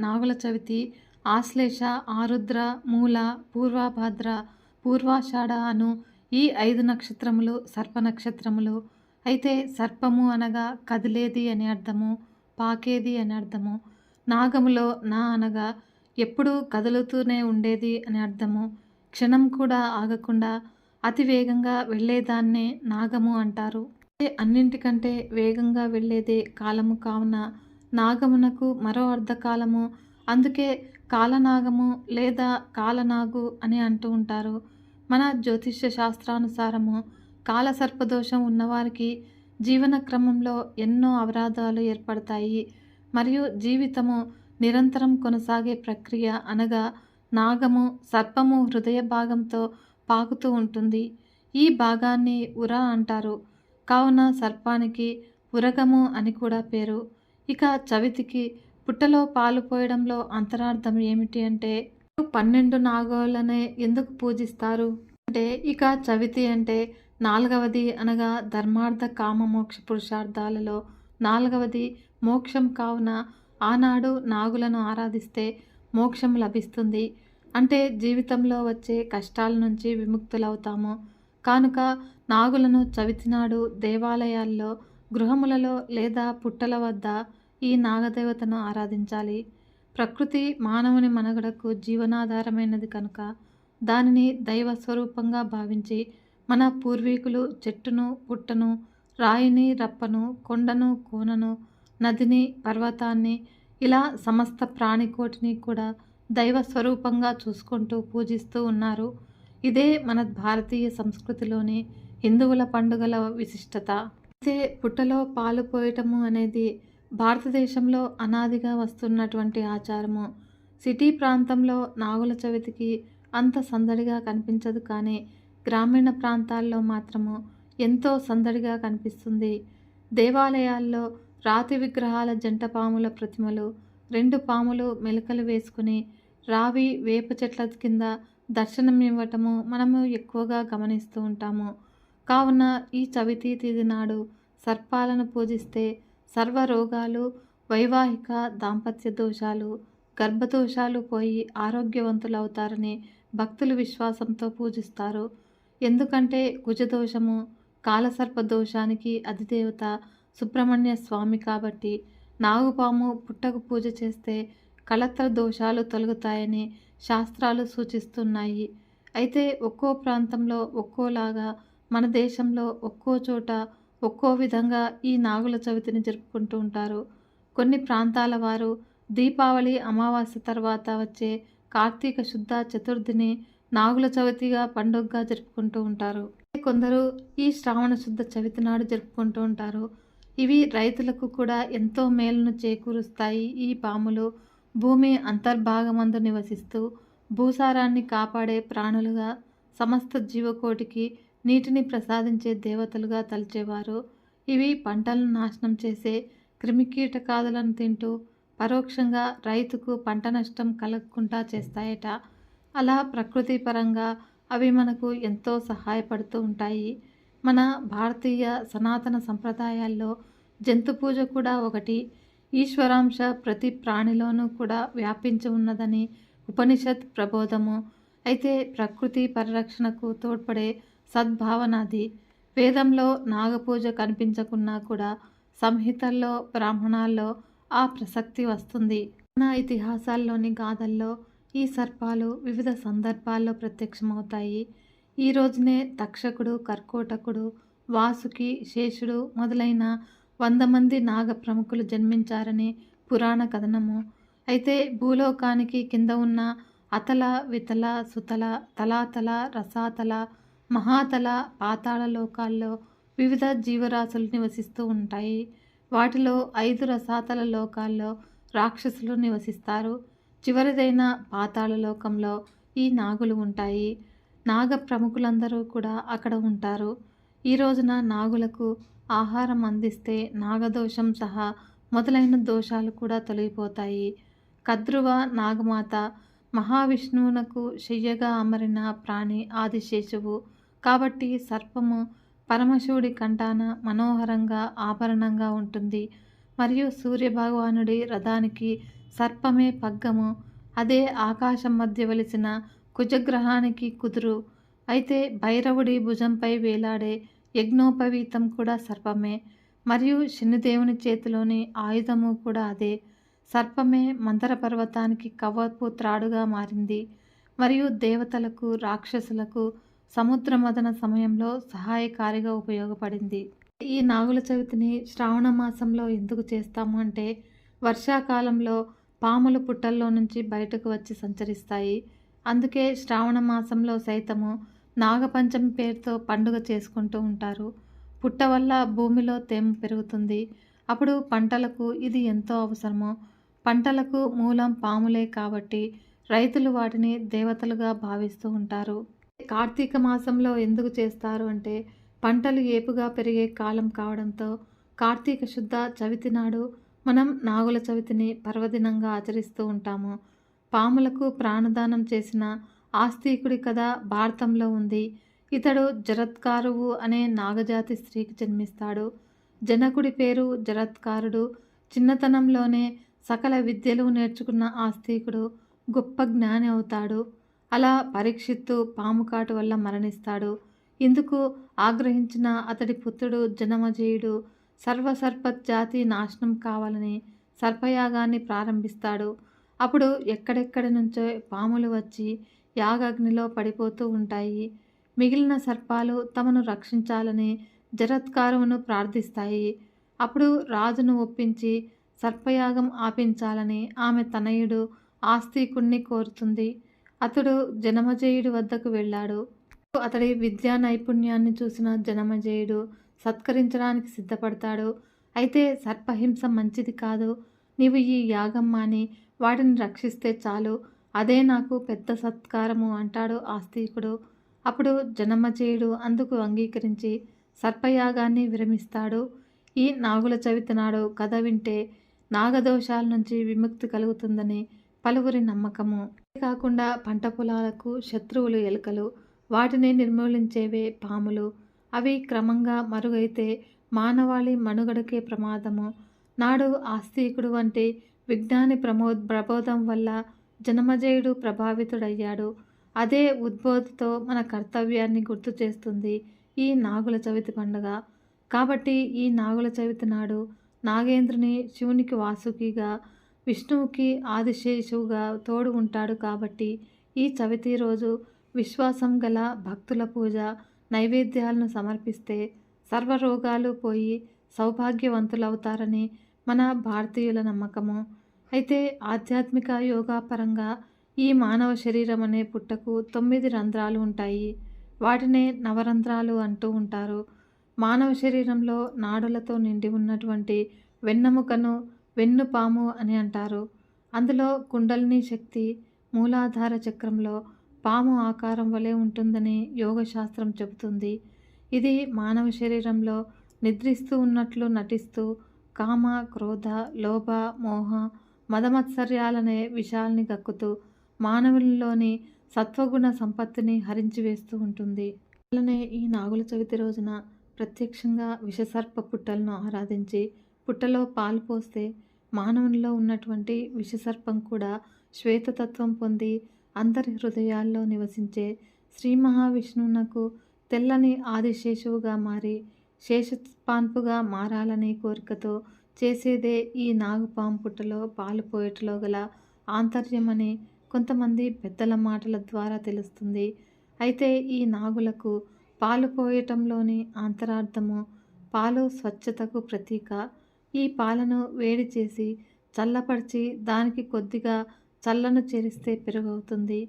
నాగుల చవితి ఆశ్లేష, ఆరుద్ర, మూల, పూర్వభాద్ర, పూర్వాషాఢ అను ఈ 5 నక్షత్రములు సర్ప నక్షత్రములు. అయితే సర్పము అనగా కదిలేది అని అర్థము, పాకేది అని అర్థము. నాగములో నా అనగా ఎప్పుడూ కదులుతూనే ఉండేది అని అర్థము. క్షణం కూడా ఆగకుండా అతి వేగంగా వెళ్ళేదాన్నే నాగము అంటారు. అన్నింటికంటే వేగంగా వెళ్ళేదే కాలము కావున నాగమునకు మరో అర్ధకాలము, అందుకే కాలనాగము లేదా కాలనాగు అని అంటూ ఉంటారు. మన జ్యోతిష్య శాస్త్రానుసారము కాలసర్పదోషం ఉన్నవారికి జీవన క్రమంలో ఎన్నో అవరాధాలు ఏర్పడతాయి. మరియు జీవితము నిరంతరం కొనసాగే ప్రక్రియ అనగా నాగము సర్పము హృదయ భాగంతో పాకుతూ ఉంటుంది. ఈ భాగాన్ని ఉర అంటారు. కావున సర్పానికి ఉరగము అని కూడా పేరు. ఇక చవితికి పుట్టలో పాలు పోయడంలో అంతరార్థం ఏమిటి అంటే 12 నాగులనే ఎందుకు పూజిస్తారు అంటే, ఇక చవితి అంటే 4వది అనగా ధర్మార్థ కామ మోక్ష పురుషార్థాలలో 4వది మోక్షం కావున ఆనాడు నాగులను ఆరాధిస్తే మోక్షం లభిస్తుంది. అంటే జీవితంలో వచ్చే కష్టాల నుంచి విముక్తులవుతాము. కానుక నాగులను చవితి నాడు దేవాలయాల్లో, గృహములలో లేదా పుట్టల వద్ద ఈ నాగదేవతను ఆరాధించాలి. ప్రకృతి మానవుని మనుగడకు జీవనాధారమైనది కనుక దానిని దైవ స్వరూపంగా భావించి మన పూర్వీకులు చెట్టును, పుట్టను, రాయిని, రప్పను, కొండను, కోనను, నదిని, పర్వతాన్ని ఇలా సమస్త ప్రాణికోటిని కూడా దైవ స్వరూపంగా చూసుకుంటూ పూజిస్తూ ఉన్నారు. ఇదే మన భారతీయ సంస్కృతిలోని హిందువుల పండుగల విశిష్టత. అయితే పుట్టలో పాలు పోయటము అనేది భారతదేశంలో అనాదిగా వస్తున్నటువంటి ఆచారము. సిటీ ప్రాంతంలో నాగుల చవితికి అంత సందడిగా కనిపించదు, కానీ గ్రామీణ ప్రాంతాల్లో మాత్రము ఎంతో సందడిగా కనిపిస్తుంది. దేవాలయాల్లో రాతి విగ్రహాల జంట పాముల ప్రతిమలు, 2 పాములు మెలకలు వేసుకుని రావి, వేప చెట్ల కింద దర్శనం ఇవ్వటము మనము ఎక్కువగా గమనిస్తూ ఉంటాము. కావున ఈ చవితి తిథి నాడు సర్పాలను పూజిస్తే సర్వ రోగాలు, వైవాహిక దాంపత్య దోషాలు, గర్భదోషాలు పోయి ఆరోగ్యవంతులవుతారని భక్తులు విశ్వాసంతో పూజిస్తారు. ఎందుకంటే కుజదోషము, కాలసర్ప దోషానికి అధిదేవత సుబ్రహ్మణ్య స్వామి కాబట్టి నాగుపాము పుట్టకు పూజ చేస్తే కళత్ర దోషాలు తొలగుతాయని శాస్త్రాలు సూచిస్తున్నాయి. అయితే ఒక్కో ప్రాంతంలో ఒక్కోలాగా, మన దేశంలో ఒక్కో చోట ఒక్కో విధంగా ఈ నాగుల చవితిని జరుపుకుంటూ ఉంటారు. కొన్ని ప్రాంతాల వారు దీపావళి అమావాస్య తర్వాత వచ్చే కార్తీక శుద్ధ చతుర్థిని నాగుల చవితిగా పండుగగా జరుపుకుంటూ ఉంటారు. కొందరు ఈ శ్రావణ శుద్ధ చవితి నాడు జరుపుకుంటూ ఉంటారు. ఇవి రైతులకు కూడా ఎంతో మేలును చేకూరుస్తాయి. ఈ పాములు భూమి అంతర్భాగమందు నివసిస్తూ భూసారాన్ని కాపాడే ప్రాణులుగా, సమస్త జీవకోటికి నీటిని ప్రసాదించే దేవతలుగా తలచేవారు. ఇవి పంటలను నాశనం చేసే క్రిమికీటకాదులను తింటూ పరోక్షంగా రైతుకు పంట నష్టం కలగకుండా చేస్తాయట. అలా ప్రకృతి పరంగా అవి మనకు ఎంతో సహాయపడుతూ ఉంటాయి. మన భారతీయ సనాతన సంప్రదాయాల్లో జంతు పూజ కూడా ఒకటి. ఈశ్వరాంశ ప్రతి ప్రాణిలోనూ కూడా వ్యాపించి ఉన్నదని ఉపనిషత్ ప్రబోధము. అయితే ప్రకృతి పరిరక్షణకు తోడ్పడే సద్భావనాది. వేదంలో నాగపూజ కనిపించకున్నా కూడా సంహితల్లో, బ్రాహ్మణాల్లో ఆ ప్రసక్తి వస్తుంది. మన ఇతిహాసాల్లోని గాథల్లో ఈ సర్పాలు వివిధ సందర్భాల్లో ప్రత్యక్షమవుతాయి. ఈ రోజునే తక్షకుడు, కర్కోటకుడు, వాసుకి, శేషుడు మొదలైన 100 మంది నాగ ప్రముఖులు జన్మించారని పురాణ కథనము. అయితే భూలోకానికి కింద ఉన్న అతల, వితల, సుతల, తలాతల, రసాతల, మహాతల, పాతాళ లోకాల్లో వివిధ జీవరాశులు నివసిస్తూ ఉంటాయి. వాటిలో 5 రసాతల లోకాల్లో రాక్షసులు నివసిస్తారు. చివరిదైన పాతాళ లోకంలో ఈ నాగులు ఉంటాయి. నాగ ప్రముఖులందరూ కూడా అక్కడ ఉంటారు. ఈ రోజున నాగులకు ఆహారం అందిస్తే నాగదోషం సహా మొదలైన దోషాలు కూడా తొలగిపోతాయి. కద్రువ నాగమాత మహావిష్ణువునకు శయ్యగా అమరిన ప్రాణి ఆదిశేషువు కాబట్టి సర్పము పరమశివుడి కంఠాన మనోహరంగా ఆభరణంగా ఉంటుంది. మరియు సూర్యభగవానుడి రథానికి సర్పమే పగ్గము, అదే ఆకాశం మధ్య వెలిసిన కుజగ్రహానికి కుదురు. అయితే భైరవుడి భుజంపై వేలాడే యజ్ఞోపవీతం కూడా సర్పమే, మరియు శనిదేవుని చేతిలోని ఆయుధము కూడా అదే. సర్పమే మందర పర్వతానికి కవ్వపు త్రాడుగా మారింది, మరియు దేవతలకు, రాక్షసులకు సముద్ర మథన సమయంలో సహాయకారిగా ఉపయోగపడింది. ఈ నాగుల చవితిని శ్రావణ మాసంలో ఎందుకు చేస్తాము అంటే, వర్షాకాలంలో పాములు పుట్టల్లో నుంచి బయటకు వచ్చి సంచరిస్తాయి. అందుకే శ్రావణ మాసంలో సైతము నాగపంచమి పేరుతో పండుగ చేసుకుంటూ ఉంటారు. పుట్ట వల్ల భూమిలో తేమ పెరుగుతుంది. అప్పుడు పంటలకు ఇది ఎంతో అవసరమో. పంటలకు మూలం పాములే కాబట్టి రైతులు వాటిని దేవతలుగా భావిస్తూ ఉంటారు. కార్తీక మాసంలో ఎందుకు చేస్తారు అంటే, పంటలు ఏపుగా పెరిగే కాలం కావడంతో కార్తీక శుద్ధ చవితి నాడు మనం నాగుల చవితిని పర్వదినంగా ఆచరిస్తూ ఉంటాము. పాములకు ప్రాణదానం చేసిన ఆస్తికుడి కథ భారతంలో ఉంది. ఇతడు జరత్కారువు అనే నాగజాతి స్త్రీకి జన్మిస్తాడు. జనకుడి పేరు జరత్కారుడు. చిన్నతనంలోనే సకల విద్యలు నేర్చుకున్న ఆస్తికుడు గొప్ప జ్ఞాని అవుతాడు. అలా పరీక్షిత్తు పాము కాటు వల్ల మరణిస్తాడు. ఇందుకు ఆగ్రహించిన అతడి పుత్రుడు జనమజేయుడు సర్వసర్ప జాతి నాశనం కావాలని సర్పయాగాన్ని ప్రారంభిస్తాడు. అప్పుడు ఎక్కడెక్కడి నుంచో పాములు వచ్చి యాగాగ్నిలో పడిపోతూ ఉంటాయి. మిగిలిన సర్పాలు తమను రక్షించాలని జరత్కారువును ప్రార్థిస్తాయి. అప్పుడు రాజును ఒప్పించి సర్పయాగం ఆపించాలని ఆమె తనయుడు ఆస్తికుణ్ణి కోరుతుంది. అతడు జనమజేయుడి వద్దకు వెళ్ళాడు. అతడి విద్యా నైపుణ్యాన్ని చూసిన జనమజేయుడు సత్కరించడానికి సిద్ధపడతాడు. అయితే సర్పహింస మంచిది కాదు, నీవు ఈ యాగం మాని వాటిని రక్షిస్తే చాలు, అదే నాకు పెద్ద సత్కారము అంటాడు ఆస్తికుడు. అప్పుడు జనమజేయుడు అందుకు అంగీకరించి సర్పయాగాన్ని విరమిస్తాడు. ఈ నాగుల చవితి నాడు కథ వింటే నాగదోషాల నుంచి విముక్తి కలుగుతుందని పలువురి నమ్మకము. కాకుండా పంట పొలాలకు శత్రువులు ఎలుకలు, వాటిని నిర్మూలించేవే పాములు. అవి క్రమంగా మరుగైతే మానవాళి మనుగడకే ప్రమాదము. నాడు ఆస్తికుడు వంటి విజ్ఞాని ప్రబోధం వల్ల జనమజేయుడు ప్రభావితుడయ్యాడు. అదే ఉద్బోధతో మన కర్తవ్యాన్ని గుర్తు చేస్తుంది ఈ నాగుల చవితి పండుగ. కాబట్టి ఈ నాగుల చవితి నాడు నాగేంద్రుని శివునికి వాసుకిగా, విష్ణువుకి ఆదిశేషువుగా తోడు ఉంటాడు. కాబట్టి ఈ చవితి రోజు విశ్వాసం గల భక్తుల పూజ, నైవేద్యాలను సమర్పిస్తే సర్వరోగాలు పోయి సౌభాగ్యవంతులవుతారని మన భారతీయుల నమ్మకము. అయితే ఆధ్యాత్మిక యోగా పరంగా ఈ మానవ శరీరం అనే పుట్టకు 9 రంధ్రాలు ఉంటాయి. వాటినే నవరంధ్రాలు అంటూ ఉంటారు. మానవ శరీరంలో నాడులతో నిండి ఉన్నటువంటి వెన్నెముకను వెన్నుపాము అని అంటారు. అందులో కుండలిని శక్తి మూలాధార చక్రంలో పాము ఆకారం వలె ఉంటుందని యోగశాస్త్రం చెబుతుంది. ఇది మానవ శరీరంలో నిద్రిస్తూ ఉన్నట్లు నటిస్తూ కామ, క్రోధ, లోభ, మోహ, మదమత్సర్యాలనే విషాల్ని గక్కుతూ మానవునిలోని సత్వగుణ సంపత్తిని హరించివేస్తూ ఉంటుంది. అలానే ఈ నాగుల చవితి రోజున ప్రత్యక్షంగా విషసర్ప పుట్టలను ఆరాధించి పుట్టలో పాలు పోస్తే మానవునిలో ఉన్నటువంటి విషసర్పం కూడా శ్వేతతత్వం పొంది అందరి హృదయాల్లో నివసించే శ్రీ మహావిష్ణువునకు తెల్లని ఆదిశేషువుగా మారి శేషపాన్పుగా మారాలనే కోరికతో చేసేదే ఈ నాగుపాము పుట్టలో పాలు పోయటలో గల ఆంతర్యమని కొంతమంది పెద్దల మాటల ద్వారా తెలుస్తుంది. అయితే ఈ నాగులకు పాలు పోయటంలోని అంతరార్థము పాలు స్వచ్ఛతకు ప్రతీక. ఈ పాలను వేడి చేసి చల్లపరిచి దానికి కొద్దిగా చల్లను చేరిస్తే పెరుగు అవుతుంది.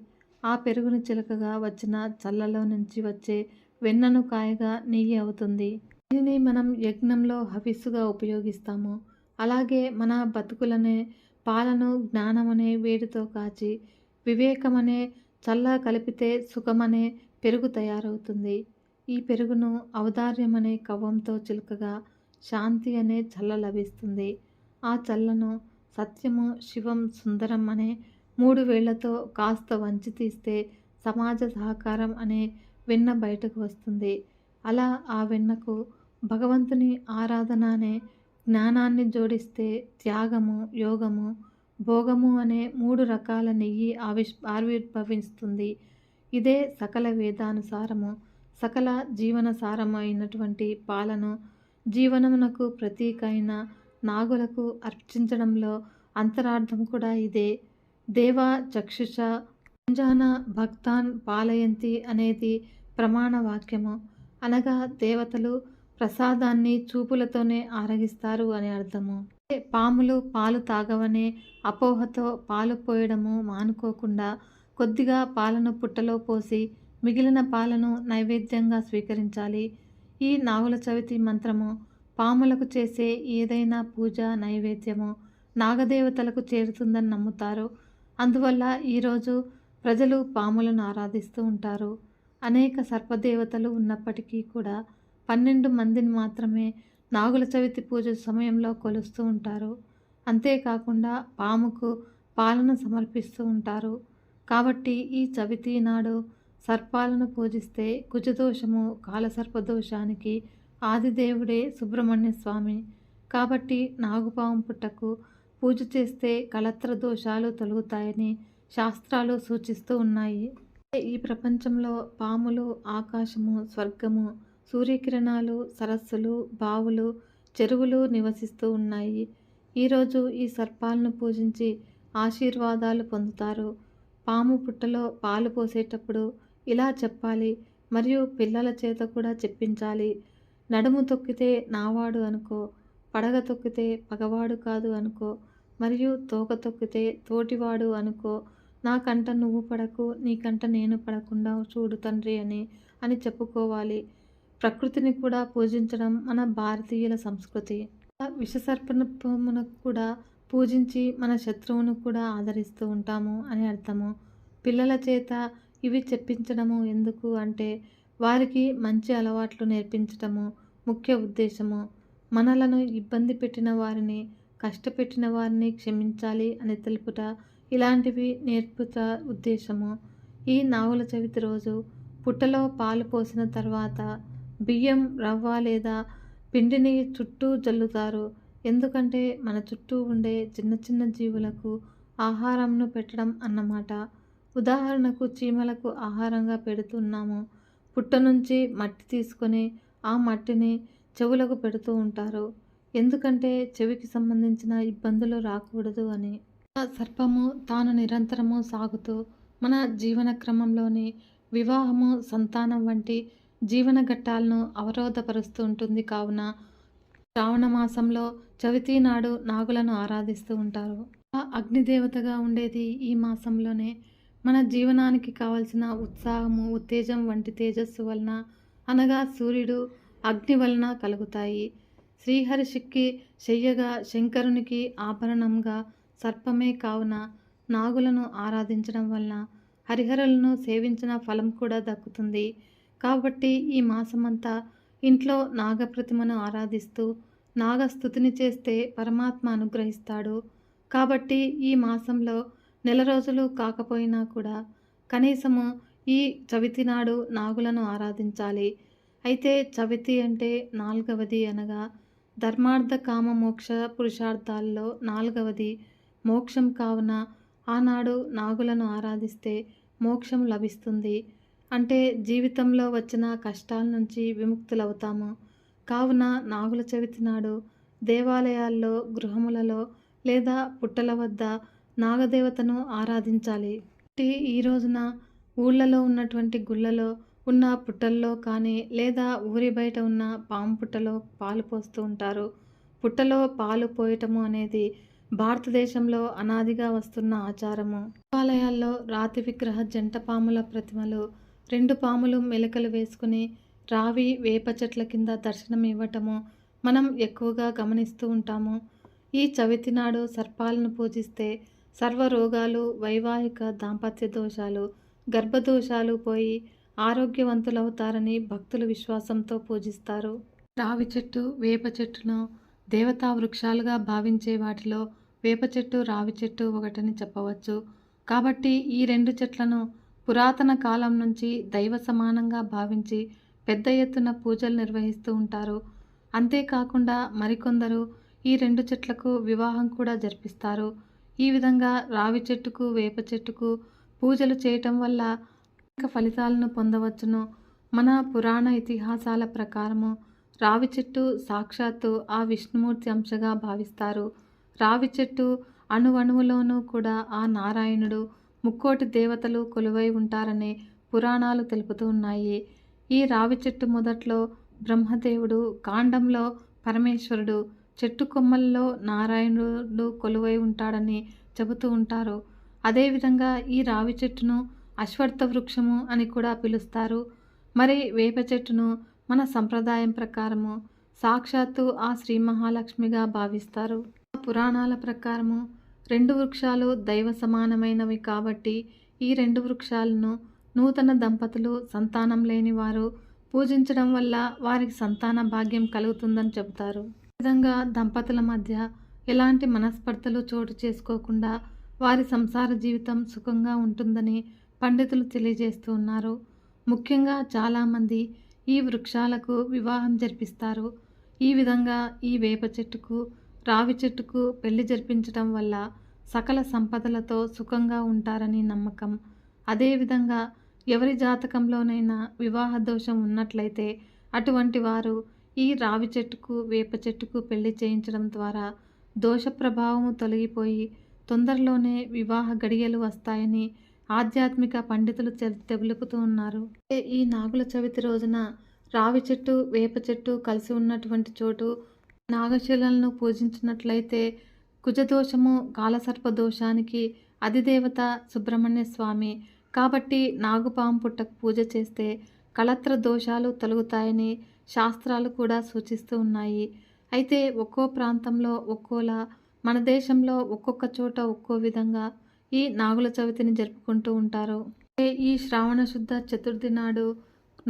ఆ పెరుగును చిలకగా వచ్చిన చల్లలో నుంచి వచ్చే వెన్నను కాయగా నెయ్యి అవుతుంది. దీనిని మనం యజ్ఞంలో హవిస్సుగా ఉపయోగిస్తాము. అలాగే మన బతుకులనే పాలను జ్ఞానమనే వేడితో కాచి వివేకమనే చల్ల కలిపితే సుఖమనే పెరుగు తయారవుతుంది. ఈ పెరుగును ఔదార్యమనే కవ్వంతో చిలుకగా శాంతి అనే చల్ల లభిస్తుంది. ఆ చల్లను సత్యము, శివం, సుందరం అనే 3 వేళ్లతో కాస్త వంచి తీస్తే సమాజ సహకారం అనే వెన్న బయటకు వస్తుంది. అలా ఆ వెన్నకు భగవంతుని ఆరాధన అనే జ్ఞానాన్ని జోడిస్తే త్యాగము, యోగము, భోగము అనే 3 రకాల నెయ్యి ఆవిర్భవిస్తుంది. ఇదే సకల వేదానుసారము, సకల జీవన సారము అయినటువంటి పాలను జీవనమునకు ప్రతీక అయిన నాగులకు అర్పించడంలో అంతరార్థం కూడా ఇదే. దేవా చక్షుష భుంజాన భక్తాన్ పాలయంతి అనేది ప్రమాణ వాక్యము. అనగా దేవతలు ప్రసాదాన్ని చూపులతోనే ఆరగిస్తారు అని అర్థము. పాములు పాలు తాగవనే అపోహతో పాలు పోయడము మానుకోకుండా కొద్దిగా పాలను పుట్టలో పోసి మిగిలిన పాలను నైవేద్యంగా స్వీకరించాలి. ఈ నాగుల చవితి మంత్రము పాములకు చేసే ఏదైనా పూజ నైవేద్యము నాగదేవతలకు చేరుతుందని నమ్ముతారు. అందువల్ల ఈరోజు ప్రజలు పాములను ఆరాధిస్తూ ఉంటారు. అనేక సర్పదేవతలు ఉన్నప్పటికీ కూడా 12 మందిని మాత్రమే నాగుల చవితి పూజ సమయంలో కొలుస్తూ ఉంటారు. అంతేకాకుండా పాముకు పాలను సమర్పిస్తూ ఉంటారు. కాబట్టి ఈ చవితి నాడు సర్పాలను పూజిస్తే కుజదోషము, కాలసర్పదోషానికి ఆదిదేవుడే సుబ్రహ్మణ్య స్వామి. కాబట్టి నాగుపాము పుట్టకు పూజ చేస్తే కళత్ర దోషాలు తొలగుతాయని శాస్త్రాలు సూచిస్తూ ఉన్నాయి. ఈ ప్రపంచంలో పాములు, ఆకాశము, స్వర్గము, సూర్యకిరణాలు, సరస్సులు, బావులు, చెరువులు నివసిస్తూ ఉన్నాయి. ఈరోజు ఈ సర్పాలను పూజించి ఆశీర్వాదాలు పొందుతారు. పాము పుట్టలో పాలు పోసేటప్పుడు ఇలా చెప్పాలి మరియు పిల్లల చేత కూడా చెప్పించాలి. నడుము తొక్కితే నావాడు అనుకో, పడగ తొక్కితే పగవాడు కాదు అనుకో, మరియు తోక తొక్కితే తోటివాడు అనుకో. నా కంట నువ్వు పడకు, నీ కంట నేను పడకుండా చూడు తండ్రి అని చెప్పుకోవాలి. ప్రకృతిని కూడా పూజించడం మన భారతీయుల సంస్కృతి. విషసర్పమును కూడా పూజించి మన శత్రువును కూడా ఆదరిస్తూ ఉంటాము అని అర్థము. పిల్లల చేత ఇవి చెప్పించడము ఎందుకు అంటే వారికి మంచి అలవాట్లు నేర్పించడము ముఖ్య ఉద్దేశము. మనలను ఇబ్బంది పెట్టిన వారిని, కష్టపెట్టిన వారిని క్షమించాలి అని తెలుపుట ఇలాంటివి నేర్పుట ఉద్దేశము. ఈ నాగుల చవితి రోజు పుట్టలో పాలు పోసిన తర్వాత బియ్యం, రవ్వ లేదా పిండిని చుట్టూ జల్లుతారు. ఎందుకంటే మన చుట్టూ ఉండే చిన్న చిన్న జీవులకు ఆహారంను పెట్టడం అన్నమాట. ఉదాహరణకు చీమలకు ఆహారంగా పెడుతున్నాము. పుట్ట నుంచి మట్టి తీసుకొని ఆ మట్టిని చెవులకు పెడుతూ ఉంటారు. ఎందుకంటే చెవికి సంబంధించిన ఇబ్బందులు రాకూడదు అని. సర్పము తాను నిరంతరము సాగుతూ మన జీవన క్రమంలోని వివాహము, సంతానం వంటి జీవన ఘట్టాలను అవరోధపరుస్తూ ఉంటుంది. కావున శ్రావణ మాసంలో చవితి నాడు నాగులను ఆరాధిస్తూ ఉంటారు. అగ్నిదేవతగా ఉండేది ఈ మాసంలోనే. మన జీవనానికి కావలసిన ఉత్సాహము, ఉత్తేజం వంటి తేజస్సు వలన, అనగా సూర్యుడు, అగ్ని వలన కలుగుతాయి. శ్రీహర్షికి శయ్యగా, శంకరునికి ఆభరణంగా సర్పమే. కావున నాగులను ఆరాధించడం వలన హరిహరులను సేవించిన ఫలం కూడా దక్కుతుంది. కాబట్టి ఈ మాసమంతా ఇంట్లో నాగప్రతిమను ఆరాధిస్తూ నాగస్తుతిని చేస్తే పరమాత్మ అనుగ్రహిస్తాడు. కాబట్టి ఈ మాసంలో నెల రోజులు కాకపోయినా కూడా కనీసము ఈ చవితి నాడు నాగులను ఆరాధించాలి. అయితే చవితి అంటే 4వది, అనగా ధర్మార్థ కామ మోక్ష పురుషార్థాల్లో 4వది మోక్షం. కావున ఆనాడు నాగులను ఆరాధిస్తే మోక్షం లభిస్తుంది. అంటే జీవితంలో వచ్చిన కష్టాల నుంచి విముక్తులవుతాము. కావున నాగుల చవితి నాడు దేవాలయాల్లో, గృహములలో లేదా పుట్టల వద్ద నాగదేవతను ఆరాధించాలి. ఈ రోజున ఊళ్ళలో ఉన్నటువంటి గుళ్ళలో ఉన్న పుట్టల్లో కానీ లేదా ఊరి బయట ఉన్న పాము పుట్టలో పాలు పోస్తూ ఉంటారు. పుట్టలో పాలు పోయటము అనేది భారతదేశంలో అనాదిగా వస్తున్న ఆచారము. దేవాలయాల్లో రాతి విగ్రహ జంట పాముల ప్రతిమలు, 2 పాములు మెలకలు వేసుకుని రావి, వేప చెట్ల కింద దర్శనం ఇవ్వటము మనం ఎక్కువగా గమనిస్తూ ఉంటాము. ఈ చవితి నాడు సర్పాలను పూజిస్తే సర్వరోగాలు, వైవాహిక దాంపత్య దోషాలు, గర్భదోషాలు పోయి ఆరోగ్యవంతులవుతారని భక్తులు విశ్వాసంతో పూజిస్తారు. రావి చెట్టు, వేప చెట్టును దేవతా వృక్షాలుగా భావించే వాటిలో వేప చెట్టు, రావి చెట్టు ఒకటని చెప్పవచ్చు. కాబట్టి ఈ 2 చెట్లను పురాతన కాలం నుంచి దైవ సమానంగా భావించి పెద్ద ఎత్తున పూజలు నిర్వహిస్తూ ఉంటారు. అంతేకాకుండా మరికొందరు ఈ 2 చెట్లకు వివాహం కూడా జరిపిస్తారు. ఈ విధంగా రావి చెట్టుకు, వేప చెట్టుకు పూజలు చేయటం వల్ల ఫలితాలను పొందవచ్చును. మన పురాణ ఇతిహాసాల ప్రకారము రావి చెట్టు సాక్షాత్తు ఆ విష్ణుమూర్తి అంశగా భావిస్తారు. రావి చెట్టు అణువణువులోనూ కూడా ఆ నారాయణుడు, ముక్కోటి దేవతలు కొలువై ఉంటారని పురాణాలు తెలుపుతూ ఉన్నాయి. ఈ రావి చెట్టు మొదట్లో బ్రహ్మదేవుడు, కాండంలో పరమేశ్వరుడు, చెట్టు కొమ్మల్లో నారాయణుడు కొలువై ఉంటాడని చెబుతూ ఉంటారు. అదేవిధంగా ఈ రావి చెట్టును అశ్వత్థ వృక్షము అని కూడా పిలుస్తారు. మరి వేప చెట్టును మన సంప్రదాయం ప్రకారము సాక్షాత్తు ఆ శ్రీ మహాలక్ష్మిగా భావిస్తారు. పురాణాల ప్రకారము 2 వృక్షాలు దైవ సమానమైనవి కాబట్టి ఈ 2 వృక్షాలను నూతన దంపతులు, సంతానం లేని వారు పూజించడం వల్ల వారికి సంతాన భాగ్యం కలుగుతుందని చెబుతారు. ఈ విధంగా దంపతుల మధ్య ఎలాంటి మనస్పర్ధలు చోటు చేసుకోకుండా వారి సంసార జీవితం సుఖంగా ఉంటుందని పండితులు తెలియజేస్తూ ఉన్నారు. ముఖ్యంగా చాలామంది ఈ వృక్షాలకు వివాహం జరిపిస్తారు. ఈ విధంగా ఈ వేప చెట్టుకు, రావి చెట్టుకు పెళ్లి జరిపించడం వల్ల సకల సంపదలతో సుఖంగా ఉంటారని నమ్మకం. అదేవిధంగా ఎవరి జాతకంలోనైనా వివాహ దోషం ఉన్నట్లయితే అటువంటి వారు ఈ రావి చెట్టుకు, వేప చెట్టుకు పెళ్లి చేయించడం ద్వారా దోష ప్రభావము తొలగిపోయి తొందరలోనే వివాహ గడియలు వస్తాయని ఆధ్యాత్మిక పండితులు తెలుపుతూ ఉన్నారు. ఈ నాగుల చవితి రోజున రావి చెట్టు, వేప చెట్టు కలిసి ఉన్నటువంటి చోటు నాగశిలను పూజించినట్లయితే కుజదోషము, కాలసర్ప దోషానికి అధిదేవత సుబ్రహ్మణ్య స్వామి కాబట్టి నాగుపాము పుట్టకు పూజ చేస్తే కళత్ర దోషాలు తొలగుతాయని శాస్త్రాలు కూడా సూచిస్తూ ఉన్నాయి. అయితే ఒక్కో ప్రాంతంలో ఒక్కోలా, మన దేశంలో ఒక్కొక్క చోట ఒక్కో విధంగా ఈ నాగుల చవితిని జరుపుకుంటూ ఉంటారు. ఈ శ్రావణ శుద్ధ చతుర్థి నాడు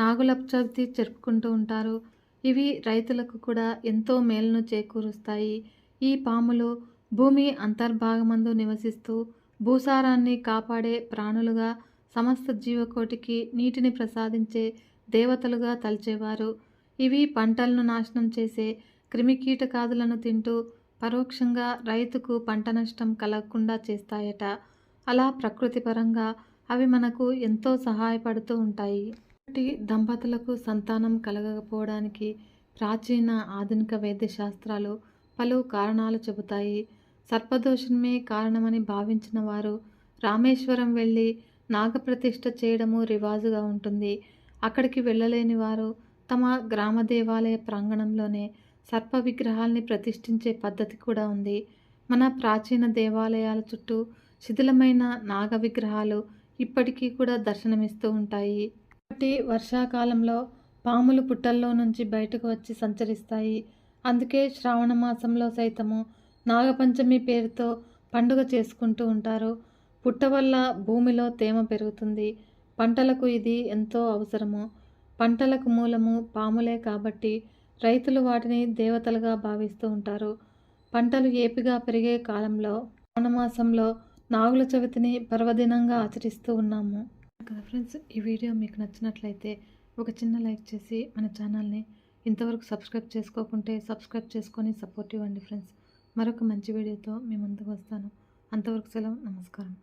నాగుల చవితి జరుపుకుంటూ ఉంటారు. ఇవి రైతులకు కూడా ఎంతో మేలును చేకూరుస్తాయి. ఈ పాములు భూమి అంతర్భాగమందు నివసిస్తూ భూసారాన్ని కాపాడే ప్రాణులుగా, సమస్త జీవకోటికి నీటిని ప్రసాదించే దేవతలుగా తలచేవారు. ఇవి పంటలను నాశనం చేసే క్రిమికీటకాదులను తింటూ పరోక్షంగా రైతుకు పంట నష్టం కలగకుండా చేస్తాయట. అలా ప్రకృతి పరంగా అవి మనకు ఎంతో సహాయపడుతూ ఉంటాయి. దంపతులకు సంతానం కలగకపోవడానికి ప్రాచీన, ఆధునిక వైద్య శాస్త్రాలు పలు కారణాలు చెబుతాయి. సర్పదోషమే కారణమని భావించిన వారు రామేశ్వరం వెళ్ళి నాగప్రతిష్ఠ చేయడము రివాజుగా ఉంటుంది. అక్కడికి వెళ్ళలేని వారు తమ గ్రామ దేవాలయ ప్రాంగణంలోనే సర్ప విగ్రహాల్ని ప్రతిష్ఠించే పద్ధతి కూడా ఉంది. మన ప్రాచీన దేవాలయాల చుట్టూ శిథిలమైన నాగ విగ్రహాలు ఇప్పటికీ కూడా దర్శనమిస్తూ ఉంటాయి. కాబట్టి వర్షాకాలంలో పాములు పుట్టల్లో నుంచి బయటకు వచ్చి సంచరిస్తాయి. అందుకే శ్రావణ మాసంలో సైతము నాగపంచమి పేరుతో పండుగ చేసుకుంటూ ఉంటారు. పుట్ట వల్ల భూమిలో తేమ పెరుగుతుంది. పంటలకు ఇది ఎంతో అవసరము. పంటలకు మూలము పాములే కాబట్టి రైతులు వాటిని దేవతలుగా భావిస్తూ ఉంటారు. పంటలు ఏపిగా పెరిగే కాలంలో శ్రావణమాసంలో నాగుల చవితిని పర్వదినంగా ఆచరిస్తూ ఉన్నాము కదా ఫ్రెండ్స్. ఈ వీడియో మీకు నచ్చినట్లయితే ఒక చిన్న లైక్ చేసి మన ఛానల్ని ఇంతవరకు సబ్స్క్రైబ్ చేసుకోకుంటే సబ్స్క్రైబ్ చేసుకొని సపోర్ట్ ఇవ్వండి ఫ్రెండ్స్. మరొక మంచి వీడియోతో మీ ముందుకు వస్తాను. అంతవరకు సెలవు, నమస్కారం.